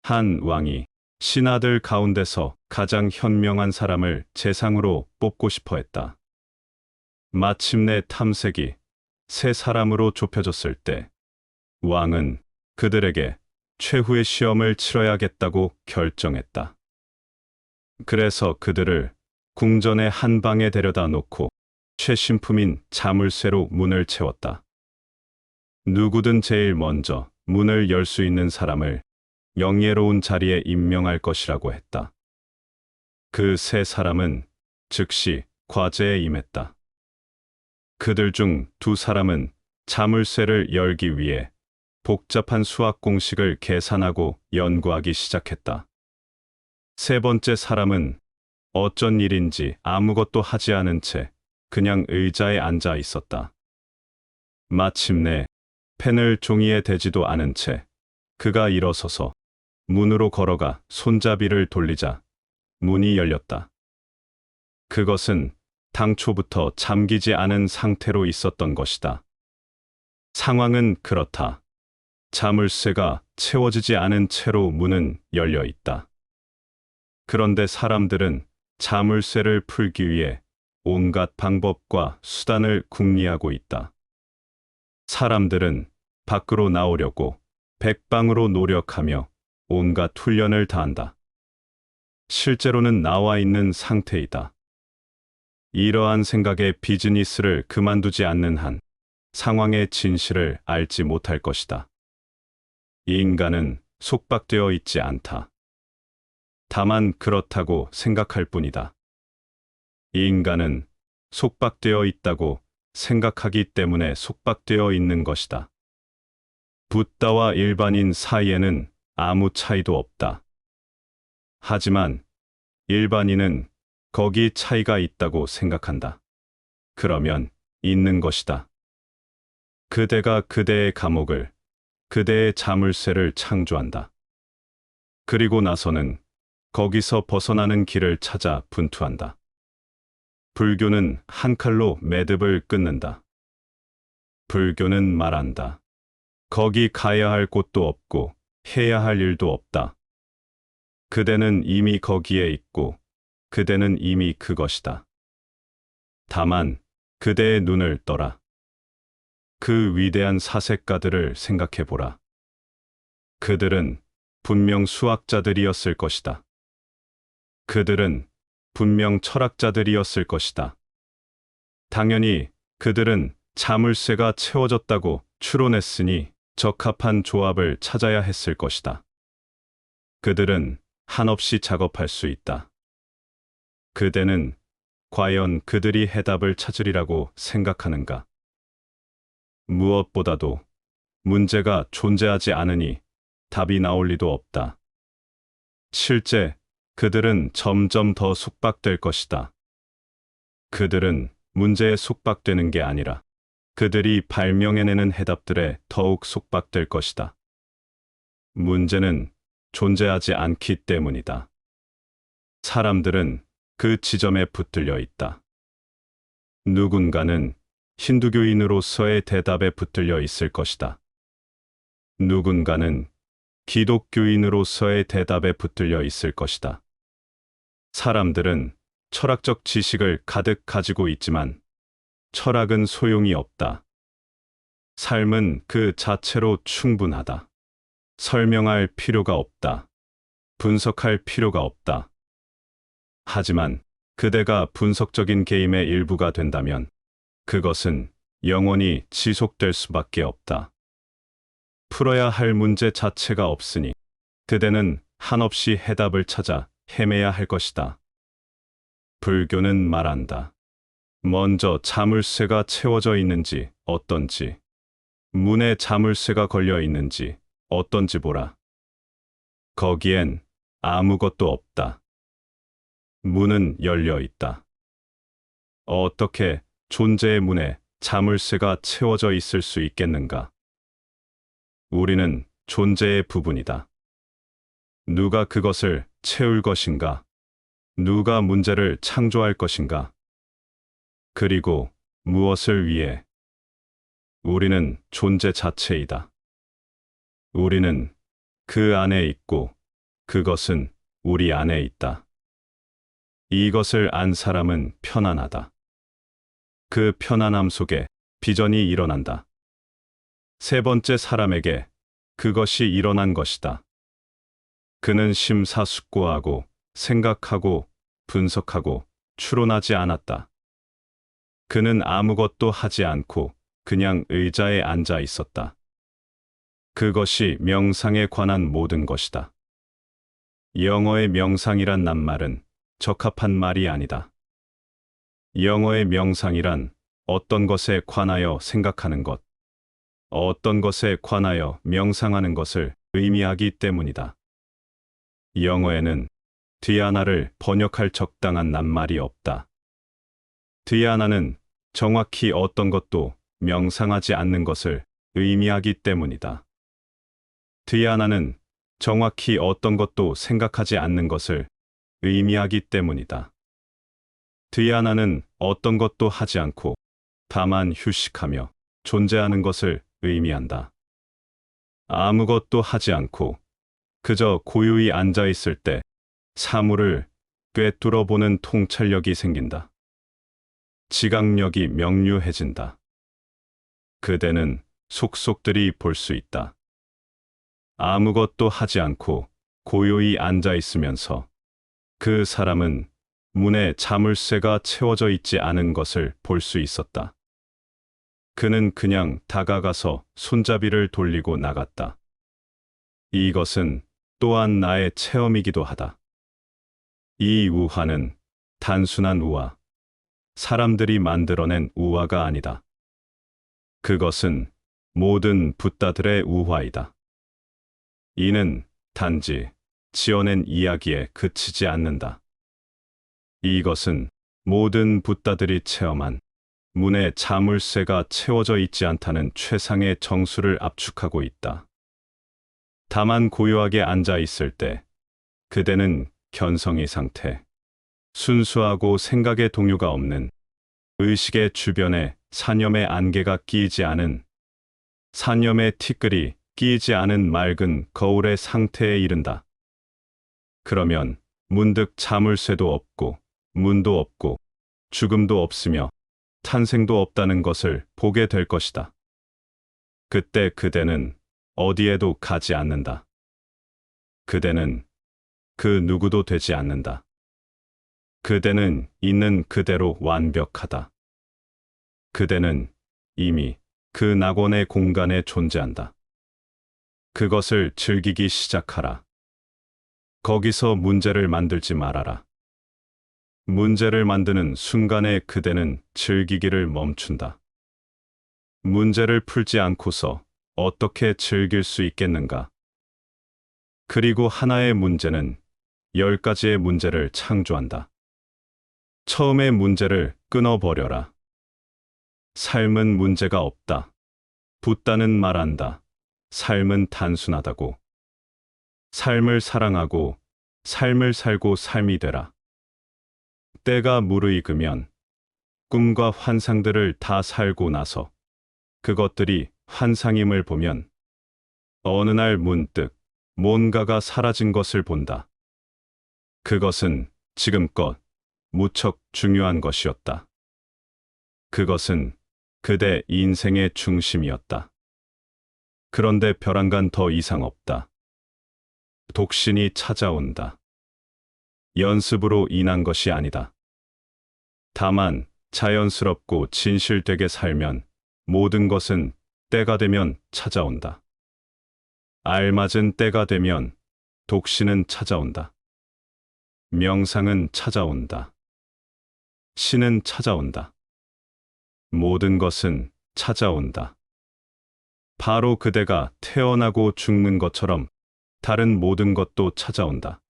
한 왕이 신하들 가운데서 가장 현명한 사람을 재상으로 뽑고 싶어 했다. 마침내 탐색이 세 사람으로 좁혀졌을 때 왕은 그들에게 최후의 시험을 치러야겠다고 결정했다. 그래서 그들을 궁전의 한 방에 데려다 놓고 최신품인 자물쇠로 문을 채웠다. 누구든 제일 먼저 문을 열 수 있는 사람을 영예로운 자리에 임명할 것이라고 했다. 그 세 사람은 즉시 과제에 임했다. 그들 중 두 사람은 자물쇠를 열기 위해 복잡한 수학 공식을 계산하고 연구하기 시작했다. 세 번째 사람은 어쩐 일인지 아무것도 하지 않은 채 그냥 의자에 앉아 있었다. 마침내 펜을 종이에 대지도 않은 채 그가 일어서서 문으로 걸어가 손잡이를 돌리자 문이 열렸다. 그것은 당초부터 잠기지 않은 상태로 있었던 것이다. 상황은 그렇다. 자물쇠가 채워지지 않은 채로 문은 열려 있다. 그런데 사람들은 자물쇠를 풀기 위해 온갖 방법과 수단을 궁리하고 있다. 사람들은 밖으로 나오려고 백방으로 노력하며 온갖 훈련을 다한다. 실제로는 나와 있는 상태이다. 이러한 생각에 비즈니스를 그만두지 않는 한 상황의 진실을 알지 못할 것이다. 인간은 속박되어 있지 않다. 다만 그렇다고 생각할 뿐이다. 인간은 속박되어 있다고 생각하기 때문에 속박되어 있는 것이다. 붓다와 일반인 사이에는 아무 차이도 없다. 하지만 일반인은 거기 차이가 있다고 생각한다. 그러면 있는 것이다. 그대가 그대의 감옥을, 그대의 자물쇠를 창조한다. 그리고 나서는 거기서 벗어나는 길을 찾아 분투한다. 불교는 한 칼로 매듭을 끊는다. 불교는 말한다. 거기 가야 할 곳도 없고 해야 할 일도 없다. 그대는 이미 거기에 있고 그대는 이미 그것이다. 다만 그대의 눈을 떠라. 그 위대한 사색가들을 생각해보라. 그들은 분명 수학자들이었을 것이다. 그들은 분명 철학자들이었을 것이다. 당연히 그들은 자물쇠가 채워졌다고 추론했으니 적합한 조합을 찾아야 했을 것이다. 그들은 한없이 작업할 수 있다. 그대는 과연 그들이 해답을 찾으리라고 생각하는가? 무엇보다도 문제가 존재하지 않으니 답이 나올 리도 없다. 실제 그들은 점점 더 속박될 것이다. 그들은 문제에 속박되는 게 아니라 그들이 발명해내는 해답들에 더욱 속박될 것이다. 문제는 존재하지 않기 때문이다. 사람들은 그 지점에 붙들려 있다. 누군가는 힌두교인으로서의 대답에 붙들려 있을 것이다. 누군가는 기독교인으로서의 대답에 붙들려 있을 것이다. 사람들은 철학적 지식을 가득 가지고 있지만 철학은 소용이 없다. 삶은 그 자체로 충분하다. 설명할 필요가 없다. 분석할 필요가 없다. 하지만 그대가 분석적인 게임의 일부가 된다면 그것은 영원히 지속될 수밖에 없다. 풀어야 할 문제 자체가 없으니 그대는 한없이 해답을 찾아 헤매야 할 것이다. 불교는 말한다. 먼저 자물쇠가 채워져 있는지 어떤지, 문에 자물쇠가 걸려 있는지 어떤지 보라. 거기엔 아무것도 없다. 문은 열려 있다. 어떻게 존재의 문에 자물쇠가 채워져 있을 수 있겠는가? 우리는 존재의 부분이다. 누가 그것을 채울 것인가? 누가 문제를 창조할 것인가? 그리고 무엇을 위해? 우리는 존재 자체이다. 우리는 그 안에 있고 그것은 우리 안에 있다. 이것을 안 사람은 편안하다. 그 편안함 속에 비전이 일어난다. 세 번째 사람에게 그것이 일어난 것이다. 그는 심사숙고하고 생각하고 분석하고 추론하지 않았다. 그는 아무것도 하지 않고 그냥 의자에 앉아 있었다. 그것이 명상에 관한 모든 것이다. 영어의 명상이란 낱말은 적합한 말이 아니다. 영어의 명상이란 어떤 것에 관하여 생각하는 것, 어떤 것에 관하여 명상하는 것을 의미하기 때문이다. 영어에는 뒤하나를 번역할 적당한 낱말이 없다. 뒤하나는 정확히 어떤 것도 명상하지 않는 것을 의미하기 때문이다. 뒤하나는 정확히 어떤 것도 생각하지 않는 것을 의미하기 때문이다. 뒤하나는 어떤 것도 하지 않고 다만 휴식하며 존재하는 것을 의미한다. 아무것도 하지 않고 그저 고요히 앉아 있을 때 사물을 꿰뚫어 보는 통찰력이 생긴다. 지각력이 명료해진다. 그대는 속속들이 볼 수 있다. 아무것도 하지 않고 고요히 앉아 있으면서 그 사람은 문에 자물쇠가 채워져 있지 않은 것을 볼 수 있었다. 그는 그냥 다가가서 손잡이를 돌리고 나갔다. 이것은 또한 나의 체험이기도 하다. 이 우화는 단순한 우화, 사람들이 만들어낸 우화가 아니다. 그것은 모든 붓다들의 우화이다. 이는 단지 지어낸 이야기에 그치지 않는다. 이것은 모든 붓다들이 체험한 문에 자물쇠가 채워져 있지 않다는 최상의 정수를 압축하고 있다. 다만 고요하게 앉아 있을 때 그대는 견성이 상태, 순수하고 생각의 동요가 없는 의식의 주변에 사념의 안개가 끼이지 않은 사념의 티끌이 끼이지 않은 맑은 거울의 상태에 이른다. 그러면 문득 자물쇠도 없고 문도 없고 죽음도 없으며 탄생도 없다는 것을 보게 될 것이다. 그때 그대는 어디에도 가지 않는다. 그대는 그 누구도 되지 않는다. 그대는 있는 그대로 완벽하다. 그대는 이미 그 낙원의 공간에 존재한다. 그것을 즐기기 시작하라. 거기서 문제를 만들지 말아라. 문제를 만드는 순간에 그대는 즐기기를 멈춘다. 문제를 풀지 않고서 어떻게 즐길 수 있겠는가? 그리고 하나의 문제는 10가지의 문제를 창조한다. 처음의 문제를 끊어버려라. 삶은 문제가 없다. 붓다는 말한다. 삶은 단순하다고. 삶을 사랑하고 삶을 살고 삶이 되라. 때가 무르익으면 꿈과 환상들을 다 살고 나서 그것들이 환상임을 보면 어느 날 문득 뭔가가 사라진 것을 본다. 그것은 지금껏 무척 중요한 것이었다. 그것은 그대 인생의 중심이었다. 그런데 벼랑간 더 이상 없다. 독신이 찾아온다. 연습으로 인한 것이 아니다. 다만 자연스럽고 진실되게 살면 모든 것은 때가 되면 찾아온다. 알맞은 때가 되면 독신은 찾아온다. 명상은 찾아온다. 신은 찾아온다. 모든 것은 찾아온다. 바로 그대가 태어나고 죽는 것처럼 다른 모든 것도 찾아온다.